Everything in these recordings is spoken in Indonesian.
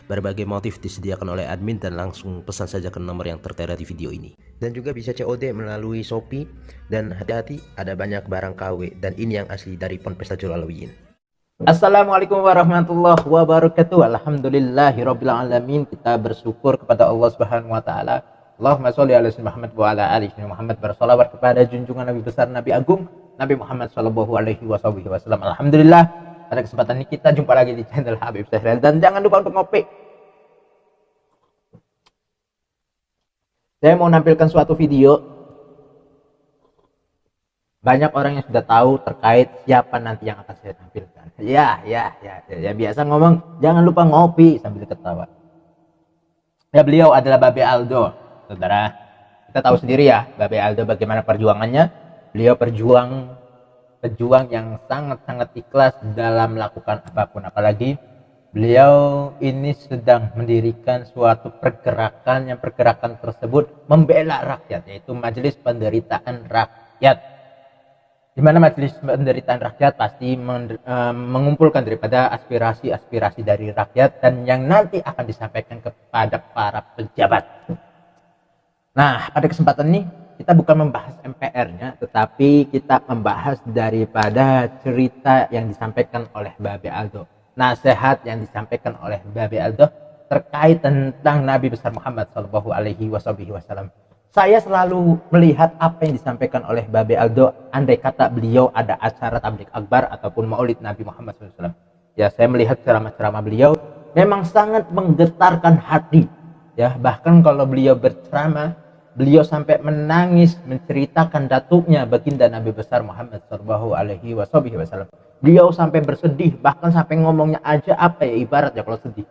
Berbagai motif disediakan oleh admin dan langsung pesan saja ke nomor yang tertera di video ini. Dan juga bisa COD melalui Shopee. Dan hati-hati, ada banyak barang KW dan ini yang asli dari Pondok Pesta Jalaluddin. Assalamualaikum warahmatullahi wabarakatuh. Alhamdulillahirabbil alamin. Kita bersyukur kepada Allah Subhanahu wa taala. Allahumma sholli ala sayyidina Muhammad wa ala ali Muhammad, bersolawat kepada junjungan Nabi besar Nabi agung Nabi Muhammad sallallahu alaihi wasallam. Alhamdulillah, pada kesempatan ini kita jumpa lagi di channel Habib Syahril, dan jangan lupa untuk ngopi. Saya mau nampilkan suatu video. Banyak orang yang sudah tahu terkait siapa nanti yang akan saya tampilkan. Ya, biasa ngomong jangan lupa ngopi sambil ketawa. Ya, beliau adalah Babe Aldo, saudara. Kita tahu sendiri ya, Babe Aldo bagaimana perjuangannya. Beliau pejuang yang sangat-sangat ikhlas dalam melakukan apapun, apalagi beliau ini sedang mendirikan suatu pergerakan yang pergerakan tersebut membela rakyat, yaitu Majelis Penderitaan Rakyat, di mana Majelis Penderitaan Rakyat pasti mengumpulkan daripada aspirasi-aspirasi dari rakyat dan yang nanti akan disampaikan kepada para pejabat. Nah, pada kesempatan ini kita bukan membahas MPR-nya, tetapi kita membahas daripada cerita yang disampaikan oleh Babe Aldo, nasihat yang disampaikan oleh Babe Aldo terkait tentang Nabi besar Muhammad Shallallahu Alaihi Wasallam. Saya selalu melihat apa yang disampaikan oleh Babe Aldo, andai kata beliau ada acara tablik akbar ataupun maulid Nabi Muhammad SAW. Ya, saya melihat ceramah-ceramah beliau memang sangat menggetarkan hati. Ya, bahkan kalau beliau berceramah, beliau sampai menangis menceritakan datuknya baginda Nabi besar Muhammad Shallallahu Alaihi Wasallam. Beliau sampai bersedih, bahkan sampai ngomongnya aja apa ya, ibarat ya kalau sedih,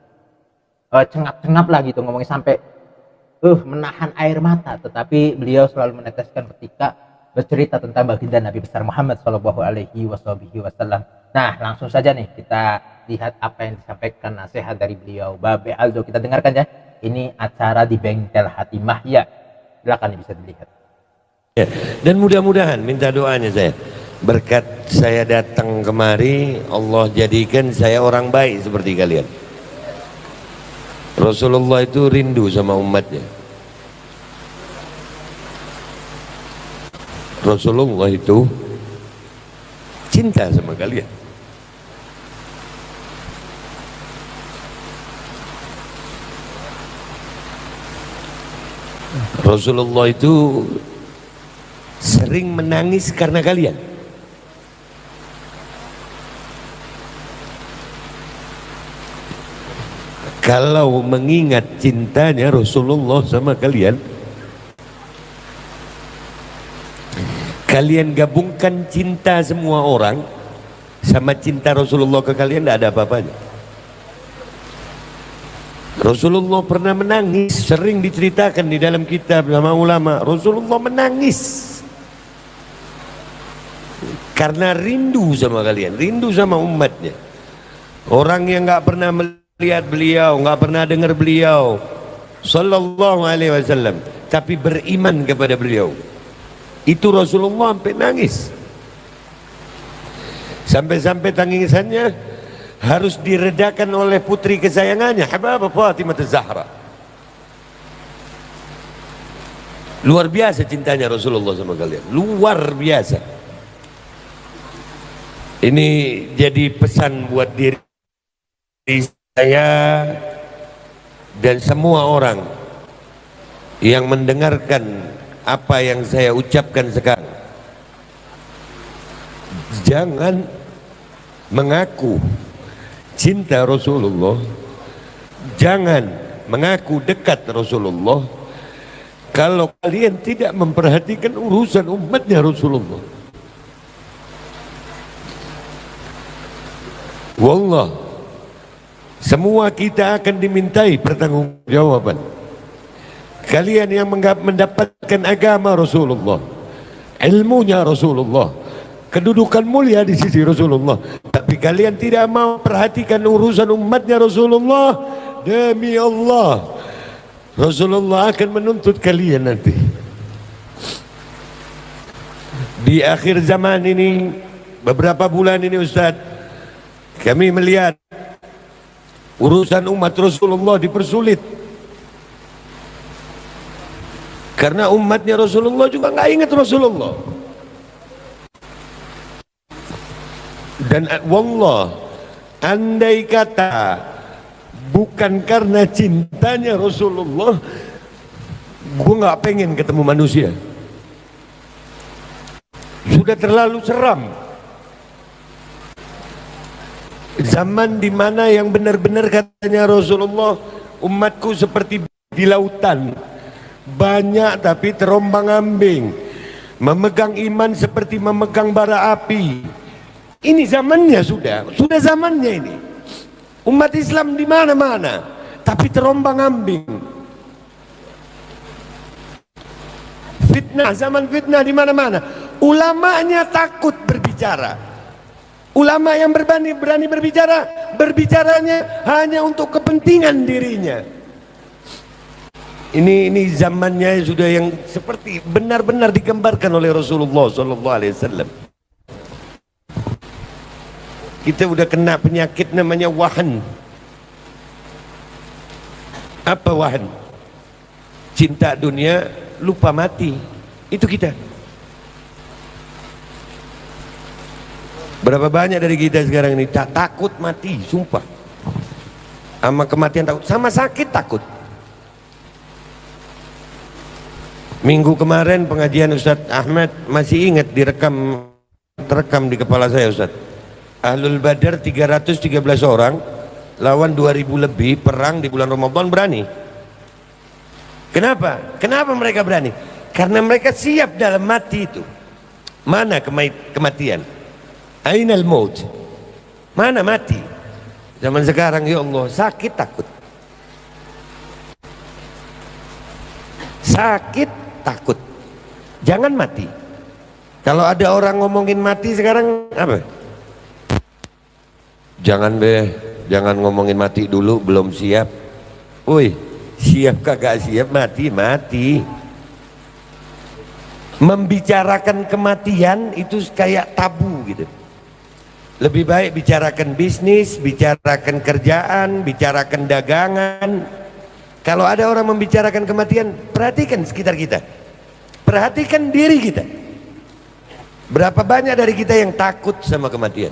cengap-cengap lah gitu ngomongnya, sampai menahan air mata, tetapi beliau selalu meneteskan ketika bercerita tentang baginda Nabi besar Muhammad Shallallahu Alaihi Wasallam. Nah, langsung saja nih kita lihat apa yang disampaikan nasihat dari beliau Babe Aldo. Kita dengarkan ya. Ini acara di Bengkel Hati Mahya. Silakan bisa dilihat. Ya, dan mudah-mudahan minta doanya saya. Berkat saya datang kemari, Allah jadikan saya orang baik seperti kalian. Rasulullah itu rindu sama umatnya. Rasulullah itu cinta sama kalian. Rasulullah itu sering menangis karena kalian. Kalau mengingat cintanya Rasulullah sama kalian, kalian gabungkan cinta semua orang sama cinta Rasulullah ke kalian, tidak ada apa-apanya. Rasulullah pernah menangis, sering diceritakan di dalam kitab sama ulama. Rasulullah menangis karena rindu sama kalian, rindu sama umatnya. Orang yang nggak pernah lihat beliau, nggak pernah dengar beliau Sallallahu Alaihi Wasallam, tapi beriman kepada beliau, itu Rasulullah sampai nangis, sampai-sampai tangisannya harus diredakan oleh putri kesayangannya, Habibah Fatimah Az-Zahra. Luar biasa cintanya Rasulullah sama kalian, luar biasa. Ini jadi pesan buat diri saya dan semua orang yang mendengarkan apa yang saya ucapkan sekarang. Jangan mengaku cinta Rasulullah, jangan mengaku dekat Rasulullah kalau kalian tidak memperhatikan urusan umatnya Rasulullah. Wallah, semua kita akan dimintai pertanggungjawaban. Kalian yang mendapatkan agama Rasulullah, ilmunya Rasulullah, kedudukan mulia di sisi Rasulullah, tapi kalian tidak mau perhatikan urusan umatnya Rasulullah, demi Allah Rasulullah akan menuntut kalian nanti. Di akhir zaman ini, beberapa bulan ini Ustaz, kami melihat Urusan umat Rasulullah dipersulit karena umatnya Rasulullah juga nggak ingat Rasulullah. Dan wallah, andai kata bukan karena cintanya Rasulullah, gue nggak pengen ketemu manusia. Sudah terlalu seram. Zaman dimana yang benar-benar katanya Rasulullah, umatku seperti di lautan, banyak tapi terombang-ambing, memegang iman seperti memegang bara api. Ini zamannya, sudah zamannya ini. Umat Islam di mana-mana tapi terombang-ambing. Fitnah, zaman fitnah di mana-mana. Ulamanya takut berbicara. Ulama yang berani berbicara, berbicaranya hanya untuk kepentingan dirinya. Ini zamannya sudah yang seperti benar-benar digambarkan oleh Rasulullah SAW. Kita udah kena penyakit namanya wahan. Apa wahan? Cinta dunia, lupa mati. Itu kita. Berapa banyak dari kita sekarang ini takut mati, sumpah. Sama kematian takut, sama sakit takut. Minggu kemarin pengajian Ustadz Ahmad masih ingat terekam di kepala saya, Ustadz. Ahlul Badar 313 orang lawan 2000 lebih, perang di bulan Ramadan, berani. Kenapa? Kenapa mereka berani? Karena mereka siap dalam mati itu. Mana kematian? Ainal maut? Mana mati? Zaman sekarang ya Allah, sakit takut. Sakit takut. Jangan mati. Kalau ada orang ngomongin mati sekarang apa? Jangan jangan ngomongin mati dulu, belum siap. Woi, siap kagak siap, mati. Membicarakan kematian itu kayak tabu gitu. Lebih baik bicarakan bisnis, bicarakan kerjaan, bicarakan dagangan. Kalau ada orang membicarakan kematian, perhatikan sekitar kita, perhatikan diri kita. Berapa banyak dari kita yang takut sama kematian?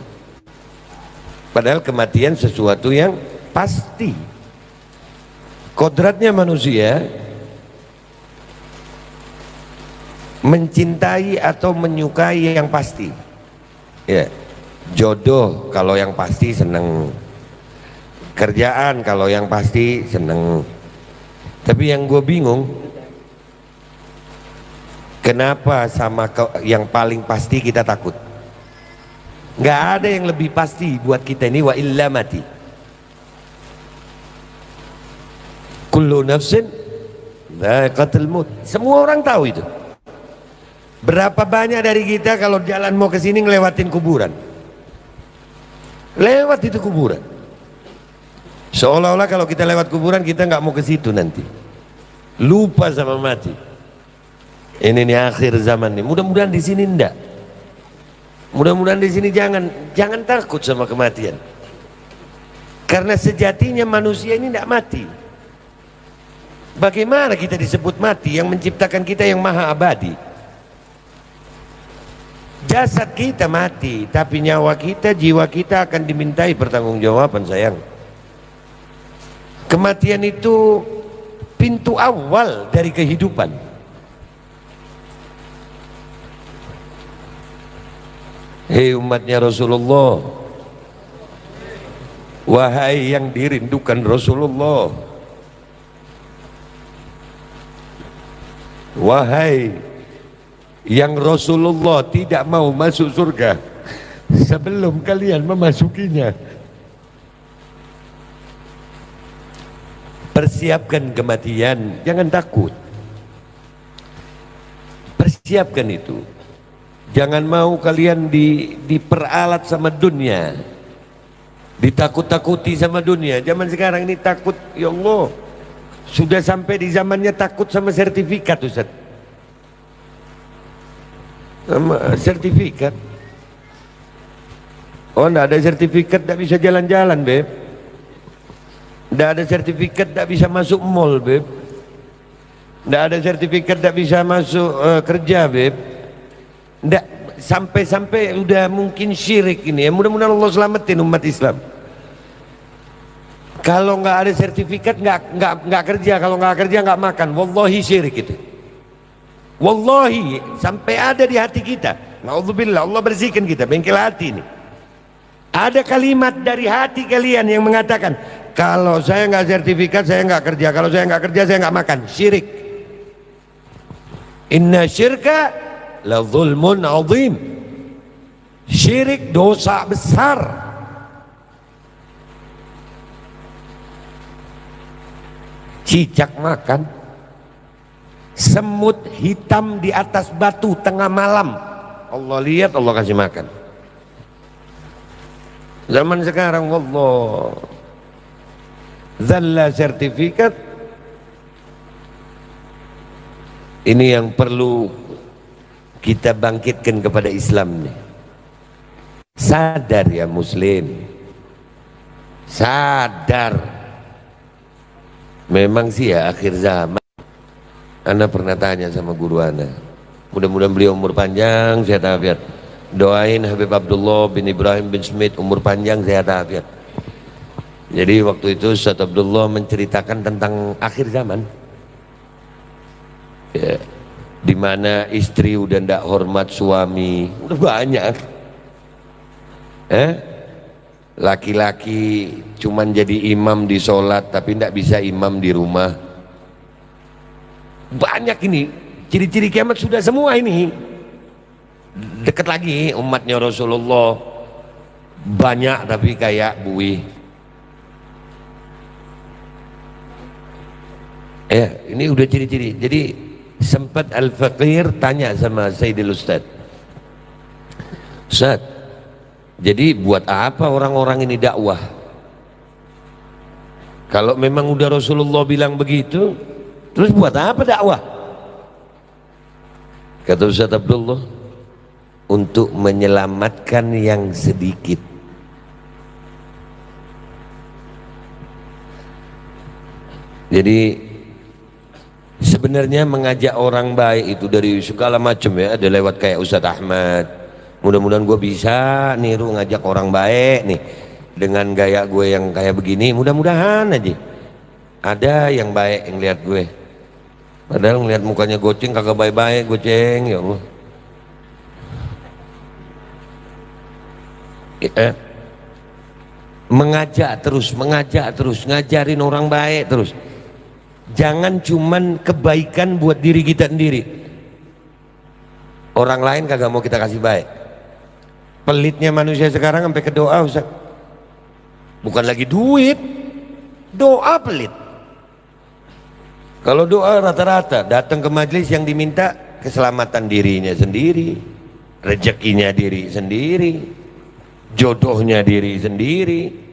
Padahal kematian sesuatu yang pasti. Kodratnya manusia mencintai atau menyukai yang pasti. Ya. Jodoh kalau yang pasti seneng, kerjaan kalau yang pasti seneng. Tapi yang gue bingung, kenapa sama yang paling pasti kita takut? Nggak ada yang lebih pasti buat kita ini, wa illa mati. Kullu nafsin dha'iqatul maut. Semua orang tahu itu. Berapa banyak dari kita kalau jalan mau ke sini ngelewatin kuburan? Lewat itu kuburan. Seolah-olah kalau kita lewat kuburan kita nggak mau ke situ nanti. Lupa sama mati. Ini akhir zaman nih. Mudah-mudahan di sini enggak. Mudah-mudahan di sini jangan takut sama kematian. Karena sejatinya manusia ini enggak mati. Bagaimana kita disebut mati? Yang menciptakan kita yang maha abadi. Jasad kita mati, tapi nyawa kita, jiwa kita akan dimintai pertanggungjawaban, sayang. Kematian itu pintu awal dari kehidupan. Hei umatnya Rasulullah, wahai yang dirindukan Rasulullah, wahai yang Rasulullah tidak mau masuk surga sebelum kalian memasukinya, persiapkan kematian, jangan takut. Persiapkan itu. Jangan mau kalian diperalat sama dunia, ditakut-takuti sama dunia. Zaman sekarang ini takut, ya Allah, sudah sampai di zamannya takut sama sertifikat, Ustaz. Sama sertifikat. Oh, enggak ada sertifikat, enggak bisa jalan-jalan, Beb. Nggak ada sertifikat nggak bisa masuk mall, Beb. Nggak ada sertifikat nggak bisa masuk kerja, Beb. Nggak, sampai-sampai udah mungkin syirik ini ya. Mudah-mudahan Allah selamatin umat Islam. Kalau nggak ada sertifikat nggak kerja, kalau nggak kerja nggak makan. Wallahi syirik itu. Wallahi sampai ada di hati kita. Na'udzubillah, Allah bersihkan kita bengkel hati ini. Ada kalimat dari hati kalian yang mengatakan, kalau saya nggak sertifikat saya nggak kerja, kalau saya nggak kerja saya nggak makan. Syirik. Inna syirka la zulmun azim. Syirik dosa besar. Cicak makan, semut hitam di atas batu tengah malam, Allah lihat, Allah kasih makan. Zaman sekarang wallah zalla sertifikat. Ini yang perlu kita bangkitkan kepada Islam nih. Sadar ya muslim, sadar. Memang sih ya akhir zaman. Ana pernah tanya sama guru Ana, mudah-mudahan beliau umur panjang sehat afiat. Doain Habib Abdullah bin Ibrahim bin Smith umur panjang sehat afiat. Jadi waktu itu Ustaz Abdullah menceritakan tentang akhir zaman ya, dimana istri udah ndak hormat suami, udah banyak laki-laki cuman jadi imam di sholat tapi ndak bisa imam di rumah. Banyak ini ciri-ciri kiamat sudah semua ini. Dekat lagi umatnya Rasulullah banyak tapi kayak buih. Ini udah ciri-ciri. Jadi sempat Al-Faqir tanya sama Sayyidil Ustaz, Ustaz, jadi buat apa orang-orang ini dakwah? Kalau memang udah Rasulullah bilang begitu, terus buat apa dakwah? Kata Ustaz Abdullah, untuk menyelamatkan yang sedikit. Jadi sebenarnya mengajak orang baik itu dari segala macam ya, ada lewat kayak Ustaz Ahmad. Mudah-mudahan gue bisa niru ngajak orang baik nih dengan gaya gue yang kayak begini. Mudah-mudahan aja ada yang baik yang lihat gue. Padahal ngeliat mukanya goceng kagak baik-baik, goceng ya Allah. Mengajak terus, ngajarin orang baik terus. Jangan cuman kebaikan buat diri kita sendiri, orang lain kagak mau kita kasih baik. Pelitnya manusia sekarang sampai ke doa, Ustaz. Bukan lagi duit, doa pelit. Kalau doa rata-rata datang ke majelis yang diminta keselamatan dirinya sendiri, rezekinya diri sendiri, jodohnya diri sendiri.